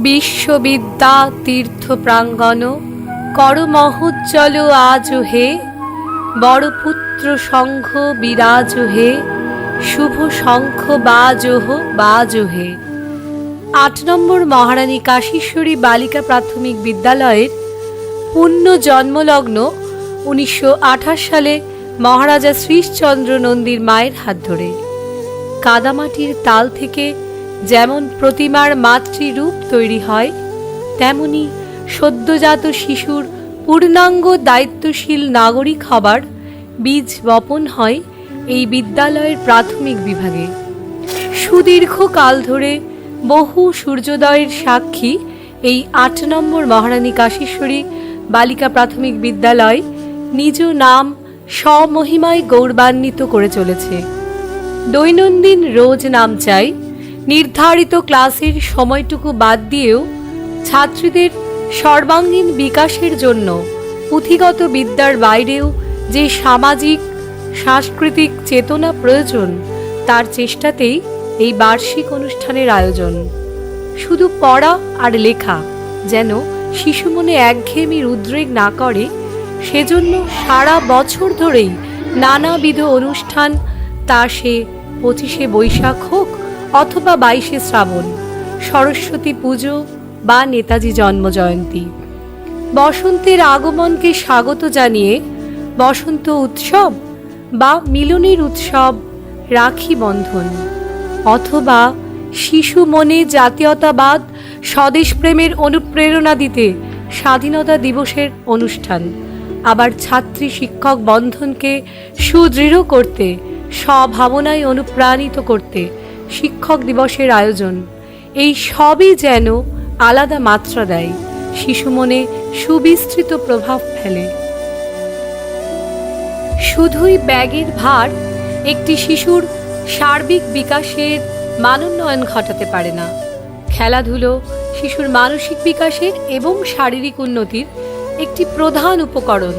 বিশ্ববিদ্যা তীর্থ প্রাঙ্গণ কর মহোজ্জ্বল আজ হে, বড়পুত্র সংঘ বিরাজ হে, শুভ শঙ্খ বাজ হে। ৮ নম্বর মহারানী কাশীশ্বরী বালিকা প্রাথমিক বিদ্যালয়ের পুণ্য জন্মলগ্ন ১৯২৮ সালে মহারাজা শ্রীশচন্দ্র নন্দীর মায়ের হাত ধরে কাদামাটির তাল থেকে যেমন প্রতিমার মাতৃরূপ তৈরি হয়, তেমনি সদ্যজাত শিশুর পূর্ণাঙ্গ দায়িত্বশীল নাগরিক হবার বীজ বপন হয় এই বিদ্যালয়ের প্রাথমিক বিভাগে। সুদীর্ঘ কাল ধরে বহু সূর্যোদয়ের সাক্ষী এই ৮ নম্বর মহারানী কাশীশ্বরী বালিকা প্রাথমিক বিদ্যালয় নিজ নাম স্বমহিমায় গৌরবান্বিত করে চলেছে। দৈনন্দিন রোজ নাম চাই, নির্ধারিত ক্লাসের সময়টুকু বাদ দিয়েও ছাত্রীদের সর্বাঙ্গীন বিকাশের জন্য পুঁথিগত বিদ্যার বাইরেও যে সামাজিক সাংস্কৃতিক চেতনা প্রয়োজন, তার চেষ্টাতেই এই বার্ষিক অনুষ্ঠানের আয়োজন। শুধু পড়া আর লেখা যেন শিশু মনে একঘেয়েমির উদ্রেক না করে, সেজন্য সারা বছর ধরেই নানাবিধ অনুষ্ঠান, তা সে ২৫শে বৈশাখ হোক অথবা ২২শে শ্রাবণ, সরস্বতী পুজো বা নেতাজি জন্মজয়ন্তী। বসন্তের আগমনকে স্বাগত জানিয়ে বসন্ত উৎসব বা মিলনের উৎসব রাখি বন্ধন, অথবা শিশু মনে জাতীয়তাবাদ স্বদেশপ্রেমের অনুপ্রেরণা দিতে স্বাধীনতা দিবসের অনুষ্ঠান, আবার ছাত্রী শিক্ষক বন্ধনকে সুদৃঢ় করতে স্বভাবনায় অনুপ্রাণিত করতে শিক্ষক দিবসের আয়োজন, এই সবই যেন আলাদা মাত্রা দেয়, শিশু মনে সুবিস্তৃত প্রভাব ফেলে। শুধুই ব্যাগের ভার একটি শিশুর সার্বিক বিকাশের মানোন্নয়ন ঘটাতে পারে না। খেলাধুলো শিশুর মানসিক বিকাশের এবং শারীরিক উন্নতির একটি প্রধান উপকরণ,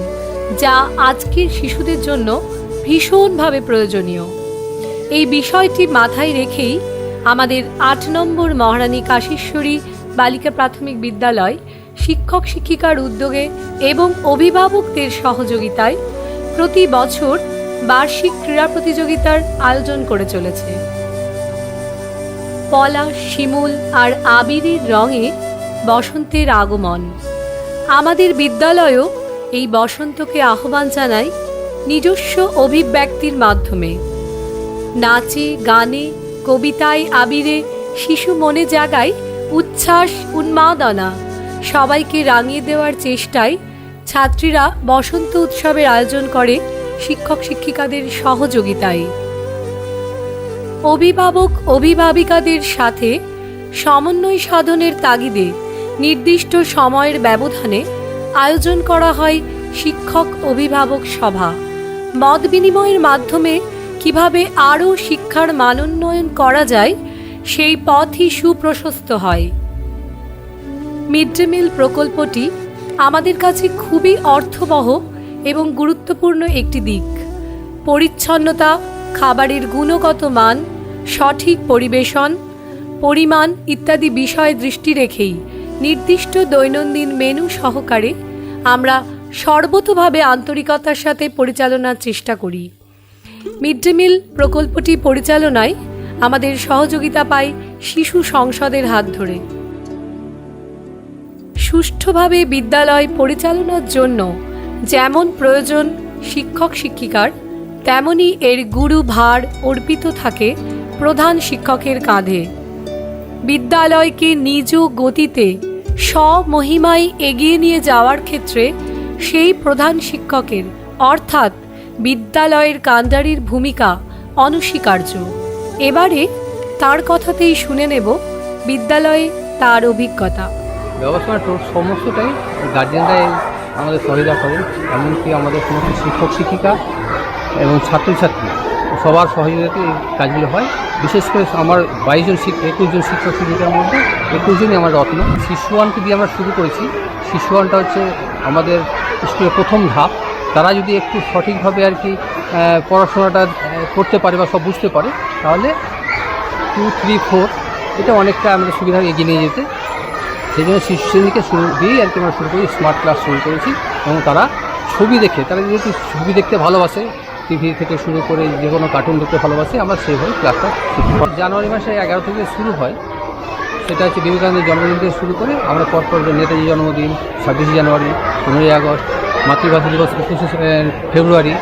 যা আজকের শিশুদের জন্য ভীষণভাবে প্রয়োজনীয়। এই বিষয়টি মাথায় রেখেই আমাদের ৮ নম্বর মহারানী কাশীশ্বরী বালিকা প্রাথমিক বিদ্যালয় শিক্ষক শিক্ষিকার উদ্যোগে এবং অভিভাবকদের সহযোগিতায় প্রতি বছর বার্ষিক ক্রীড়া প্রতিযোগিতার আয়োজন করে চলেছে। পলাশ, শিমুল আর আবিরের রঙে বসন্তের আগমন। আমাদের বিদ্যালয়ও এই বসন্তকে আহ্বান জানায় নিজস্ব অভিব্যক্তির মাধ্যমে। নাচে, গানে, কবিতায়, আবিরে শিশু মনে জাগায় উচ্ছ্বাস, উন্মাদনা। সবাইকে রাঙিয়ে দেওয়ার চেষ্টায় ছাত্রীরা বসন্ত উৎসবের আয়োজন করে শিক্ষক শিক্ষিকাদের সহযোগিতায়। অভিভাবক অভিভাবিকাদের সাথে সমন্বয় সাধনের তাগিদে নির্দিষ্ট সময়ের ব্যবধানে আয়োজন করা হয় শিক্ষক অভিভাবক সভা। মত বিনিময়ের মাধ্যমে কিভাবে আরও শিক্ষার মানোন্নয়ন করা যায়, সেই পথই সুপ্রশস্ত হয়। মিড ডে মিল প্রকল্পটি আমাদের কাছে খুবই অর্থবহ এবং গুরুত্বপূর্ণ একটি দিক। পরিচ্ছন্নতা, খাবারের গুণগত মান, সঠিক পরিবেশন, পরিমাণ ইত্যাদি বিষয়ে দৃষ্টি রেখেই নির্দিষ্ট দৈনন্দিন মেনু সহকারে আমরা সর্বতোভাবে আন্তরিকতার সাথে পরিচালনার চেষ্টা করি। মিড ডে মিল প্রকল্পটি পরিচালনায় আমাদের সহযোগিতা পাই শিশু সংসদের হাত ধরে। সুষ্ঠুভাবে বিদ্যালয় পরিচালনার জন্য যেমন প্রয়োজন শিক্ষক শিক্ষিকার, তেমনি এর গুরু ভার অর্পিত থাকে প্রধান শিক্ষকের কাঁধে। বিদ্যালয়কে নিজ গতিতে স্বমহিমায় এগিয়ে নিয়ে যাওয়ার ক্ষেত্রে সেই প্রধান শিক্ষকের অর্থাৎ বিদ্যালয়ের কান্ডারির ভূমিকা অনস্বীকার্য। এবারে তার কথাতেই শুনে নেব বিদ্যালয়ে তার অভিজ্ঞতা। ব্যবস্থার সমস্তটাই গার্জেনরাই আমাদের সহায়তা করেন, এমনকি আমাদের সমস্ত শিক্ষক শিক্ষিকা এবং ছাত্রছাত্রী সবার সহযোগিতাতে এই কাজগুলো হয়। বিশেষ করে আমার 21 জন শিক্ষক শিক্ষিকার মধ্যে 21 জনই আমার রত্ন। শিশু ওয়ানকে দিয়ে আমরা শুরু করেছি। শিশু ওয়ানটা হচ্ছে আমাদের স্কুলের প্রথম ধাপ। তারা যদি একটু সঠিকভাবে আর কি পড়াশোনাটা করতে পারে বা সব বুঝতে পারে, তাহলে 2, 3, 4 এটা অনেকটা আমাদের সুবিধা এগিয়ে নিয়ে যেতে। সেই জন্য শিশু শ্রেণীকে শুরু দিয়েই আর কি আমরা শুরু করি, স্মার্ট ক্লাস শুরু করেছি। এবং তারা ছবি দেখে, তারা যেহেতু ছবি দেখতে ভালোবাসে, টিভি থেকে শুরু করে যে কোনো কার্টুন দেখতে ভালোবাসে, আমরা সেইভাবে ক্লাসটা জানুয়ারি মাসে 11 থেকে শুরু হয়। সেটা হচ্ছে বিবেকানন্দের জন্মদিন থেকে শুরু করে আমরা পরপর নেতাজি জন্মদিন, 26 জানুয়ারি, 15ই আগস্ট, মাতৃভাষা দিবস 21শে ফেব্রুয়ারি,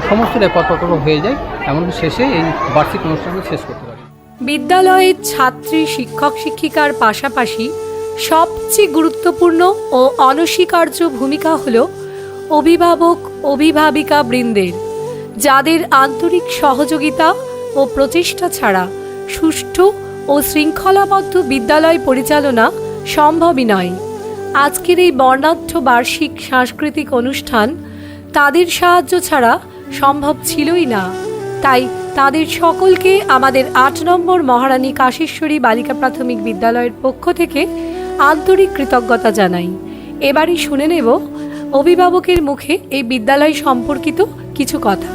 সমস্তটাই পরপর হয়ে যায়। এমনকি শেষে এই বার্ষিক অনুষ্ঠানকে শেষ করতে পারি। বিদ্যালয়ের ছাত্রী, শিক্ষক শিক্ষিকার পাশাপাশি সবচেয়ে গুরুত্বপূর্ণ ও অনস্বীকার্য ভূমিকা হল অভিভাবক অভিভাবিকা বৃন্দের, যাদের আন্তরিক সহযোগিতা ও প্রচেষ্টা ছাড়া সুষ্ঠু ও শৃঙ্খলাবদ্ধ বিদ্যালয় পরিচালনা সম্ভবই নয়। আজকের এই বর্ণাঢ্য বার্ষিক সাংস্কৃতিক অনুষ্ঠান তাদের সাহায্য ছাড়া সম্ভব ছিলই না। তাই তাদের সকলকে আমাদের 8 নম্বর মহারানী কাশীশ্বরী বালিকা প্রাথমিক বিদ্যালয়ের পক্ষ থেকে আন্তরিক কৃতজ্ঞতা জানাই। এবারই শুনে নেব অভিভাবকের মুখে এই বিদ্যালয় সম্পর্কিত কিছু কথা।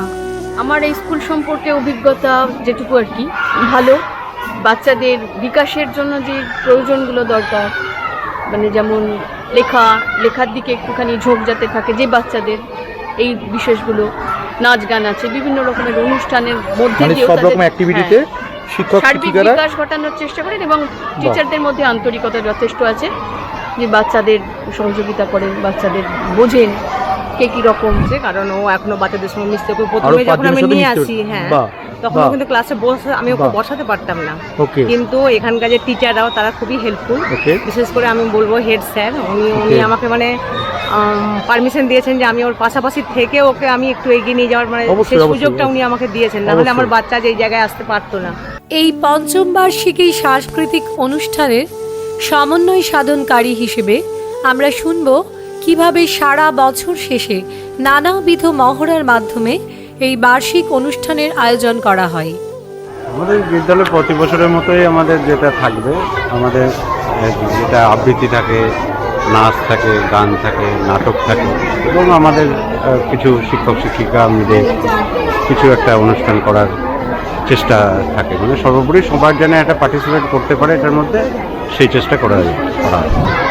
আমার এই স্কুল সম্পর্কে অভিজ্ঞতা যেটুকু আর কি ভালো, বাচ্চাদের বিকাশের জন্য যে প্রয়োজনগুলো দরকার, মানে যেমন লেখার দিকে একটুখানি ঝোঁক যাতে থাকে যে বাচ্চাদের, এই বিশেষগুলো, নাচ গান আছে, বিভিন্ন রকমের অনুষ্ঠানের মধ্যে মানে সব রকম অ্যাক্টিভিটিতে শিক্ষক সার্বিক শিক্ষিকারা বিকাশ ঘটানোর চেষ্টা করেন এবং টিচারদের মধ্যে আন্তরিকতা যথেষ্ট আছে যে বাচ্চাদের সহযোগিতা করেন, বাচ্চাদের বোঝেন কে কি রকম। কারণ ও এখনো বাচ্চাদের সঙ্গে মিশতে, প্রথমে যখন আমি নিয়ে আসি তখন কিন্তু ক্লাসে আমি ওকে বসাতে পারতাম না, কিন্তু এখানকার যে টিচাররাও তারা খুবই হেল্পফুল। বিশেষ করে আমি বলবো হেড স্যার, উনি আমাকে মানে পারমিশন দিয়েছেন যে আমি ওর পাশাপাশি থেকে ওকে আমি একটু এগিয়ে নিয়ে যাওয়ার মানে সেই সুযোগটা উনি আমাকে দিয়েছেন, না হলে আমার বাচ্চা যে এই জায়গায় আসতে পারতো না। এই পঞ্চম বার্ষিকী সাংস্কৃতিক অনুষ্ঠানের সমন্বয় সাধনকারী হিসেবে আমরা শুনব কিভাবে সারা বছর শেষে নানাবিধ মহড়ার মাধ্যমে এই বার্ষিক অনুষ্ঠানের আয়োজন করা হয়। আমাদের বিদ্যালয়ে প্রতি বছরের মতোই আমাদের যেটা থাকবে, আমাদের যেটা আবৃত্তি থাকে, নাচ থাকে, গান থাকে, নাটক থাকে এবং আমাদের কিছু শিক্ষক শিক্ষিকা মিলে কিছু একটা অনুষ্ঠান করার চেষ্টা থাকে। মানে সর্বোপরি সবার যেন একটা পার্টিসিপেট করতে পারে এটার মধ্যে, সেই চেষ্টা করা হয়।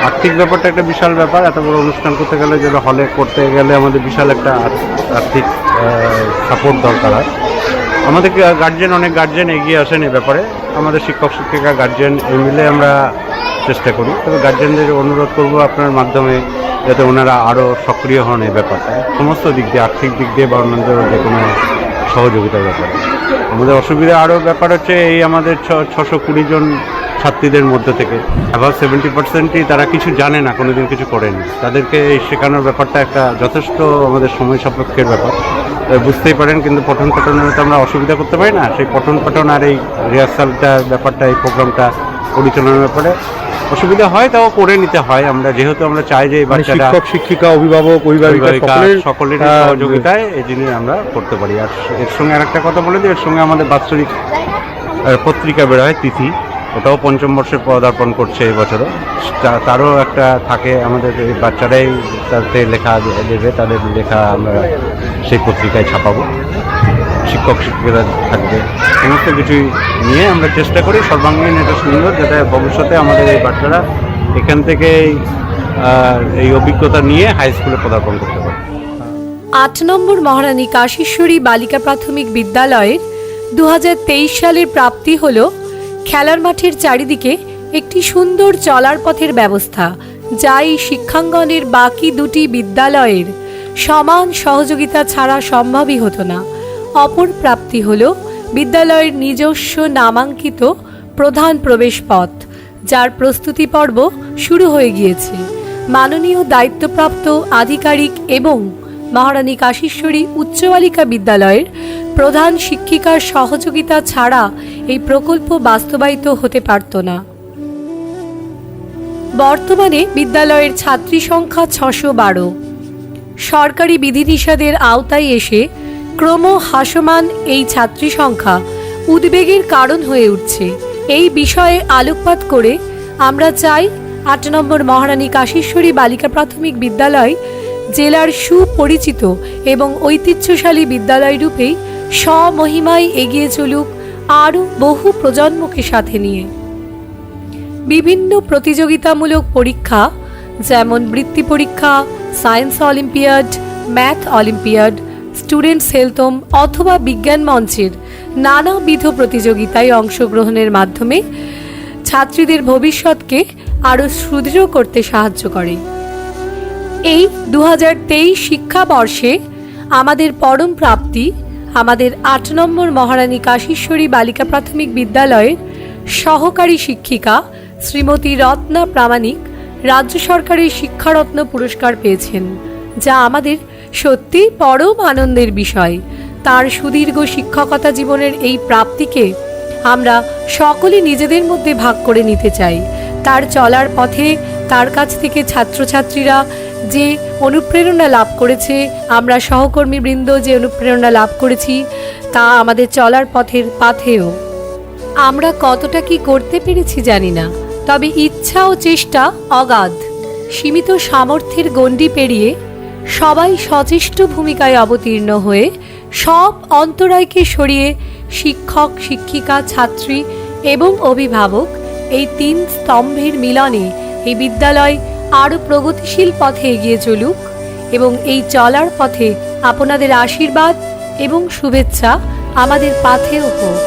আর্থিক ব্যাপারটা একটা বিশাল ব্যাপার। এত বড় অনুষ্ঠান করতে গেলে, যেটা হলে করতে গেলে আমাদের বিশাল একটা আর্থিক সাপোর্ট দরকার হয়। আমাদের অনেক গার্জেন এগিয়ে আসেন এই ব্যাপারে। আমাদের শিক্ষক শিক্ষিকা গার্জেন এই মিলে আমরা চেষ্টা করি। তবে গার্জেনদের অনুরোধ করব আপনার মাধ্যমে যাতে ওনারা আরও সক্রিয় হন এই ব্যাপারটা, সমস্ত দিক দিয়ে, আর্থিক দিক দিয়ে বা অন্যান্য যে কোনো সহযোগিতার ব্যাপারে। আমাদের অসুবিধা আরও ব্যাপার হচ্ছে এই আমাদের 620 জন ছাত্রীদের মধ্যে থেকে অ্যাবাভ 70%ই তারা কিছু জানে না, কোনোদিন কিছু করেনি। তাদেরকে এই শেখানোর ব্যাপারটা একটা যথেষ্ট আমাদের সময় সাপেক্ষের ব্যাপার, বুঝতেই পারেন। কিন্তু পঠন পাঠনের তো আমরা অসুবিধা করতে পারি না। সেই পঠন পাঠন আর এই রিহার্সালটার ব্যাপারটা, এই প্রোগ্রামটা পরিচালনার ব্যাপারে অসুবিধা হয়, তাও করে নিতে হয়। আমরা যেহেতু আমরা চাই যে এই বাচ্চারা, শিক্ষক শিক্ষিকা, অভিভাবক অভিভাবিকা সকলের সহযোগিতায় এই জিনিস আমরা করতে পারি। আর এর সঙ্গে আরেকটা কথা বলে দিই, এর সঙ্গে আমাদের বাৎসরিক পত্রিকা বের হয় তিথি, ওটাও 5ম বর্ষে পদার্পণ করছে এই বছরও। তারও একটা থাকে, আমাদের এই বাচ্চারাই তাতে লেখা দেবে, তাদের লেখা আমরা সেই পত্রিকায় ছাপাবো, শিক্ষক শিক্ষিকারা থাকবে, সমস্ত কিছুই নিয়ে আমরা চেষ্টা করি সর্বাঙ্গীন এটা সুন্দর, যাতে ভবিষ্যতে আমাদের এই বাচ্চারা এখান থেকে এই অভিজ্ঞতা নিয়ে হাই স্কুলে পদার্পণ করতে পারে। 8 নম্বর মহারানী কাশীশ্বরী বালিকা প্রাথমিক বিদ্যালয়ের 2023 সালের প্রাপ্তি হল খেলার মাঠের চারিদিকে একটি সুন্দর চলার পথের ব্যবস্থা, যা এই শিক্ষাঙ্গনের বাকি দুটি বিদ্যালয়ের সমান সহযোগিতা ছাড়া সম্ভবই হতো না। অপর প্রাপ্তি হল বিদ্যালয়ের নিজস্ব নামাঙ্কিত প্রধান প্রবেশ পথ, যার প্রস্তুতি পর্ব শুরু হয়ে গিয়েছে। মাননীয় দায়িত্বপ্রাপ্ত আধিকারিক এবং মহারানী কাশীশ্বরী উচ্চ বালিকা বিদ্যালয়ের প্রধান শিক্ষিকার সহযোগিতা ছাড়া এই প্রকল্প বাস্তবায়িত হতে পারত না। বর্তমানে বিদ্যালয়ের ছাত্রী সংখ্যা 612। সরকারি বিধিনিষেধের আওতায় এসে ক্রমহ্রাসমান এই ছাত্রী সংখ্যা উদ্বেগের কারণ হয়ে উঠছে। এই বিষয়ে আলোকপাত করে আমরা চাই 8 নম্বর মহারানী কাশীশ্বরী বালিকা প্রাথমিক বিদ্যালয় জেলার সুপরিচিত এবং ঐতিহ্যশালী বিদ্যালয় রূপেই স্বমহিমায় এগিয়ে চলুক আরও বহু প্রজন্মকে সাথে নিয়ে। বিভিন্ন প্রতিযোগিতামূলক পরীক্ষা যেমন বৃত্তি পরীক্ষা, science olympiad, math olympiad, students হেলথম অথবা বিজ্ঞান মঞ্চের নানাবিধ প্রতিযোগিতায় অংশগ্রহণের মাধ্যমে ছাত্রীদের ভবিষ্যৎকে আরও সুদৃঢ় করতে সাহায্য করে। এই 2023 শিক্ষাবর্ষে আমাদের পরম প্রাপ্তি আমাদের 8 নম্বর মহারানী কাশীশ্বরী বালিকা প্রাথমিক বিদ্যালয়ের সহকারী শিক্ষিকা শ্রীমতী রত্না প্রামাণিক রাজ্য সরকারের শিক্ষারত্ন পুরস্কার পেয়েছেন, যা আমাদের সত্যি পরম আনন্দের বিষয়। তার সুদীর্ঘ শিক্ষকতা জীবনের এই প্রাপ্তিকে আমরা সকলে নিজেদের মধ্যে ভাগ করে নিতে চাই। তার চলার পথে তার কাছ থেকে ছাত্রছাত্রীরা যে অনুপ্রেরণা লাভ করেছে, আমরা সহকর্মীবৃন্দ যে অনুপ্রেরণা লাভ করেছি, তা আমাদের চলার পথের পাথেও। আমরা কতটা কি করতে পেরেছি জানি না, তবে ইচ্ছা ও চেষ্টা অগাধ। সীমিত সামর্থ্যের গণ্ডি পেরিয়ে সবাই সচেষ্ট ভূমিকায় অবতীর্ণ হয়ে সব অন্তরায়কে সরিয়ে শিক্ষক, শিক্ষিকা, ছাত্রী এবং অভিভাবক এই 3 স্তম্ভের মিলনে এই বিদ্যালয় আরও প্রগতিশীল পথে এগিয়ে চলুক এবং এই চলার পথে আপনাদের আশীর্বাদ এবং শুভেচ্ছা আমাদের পাথেয় হোক।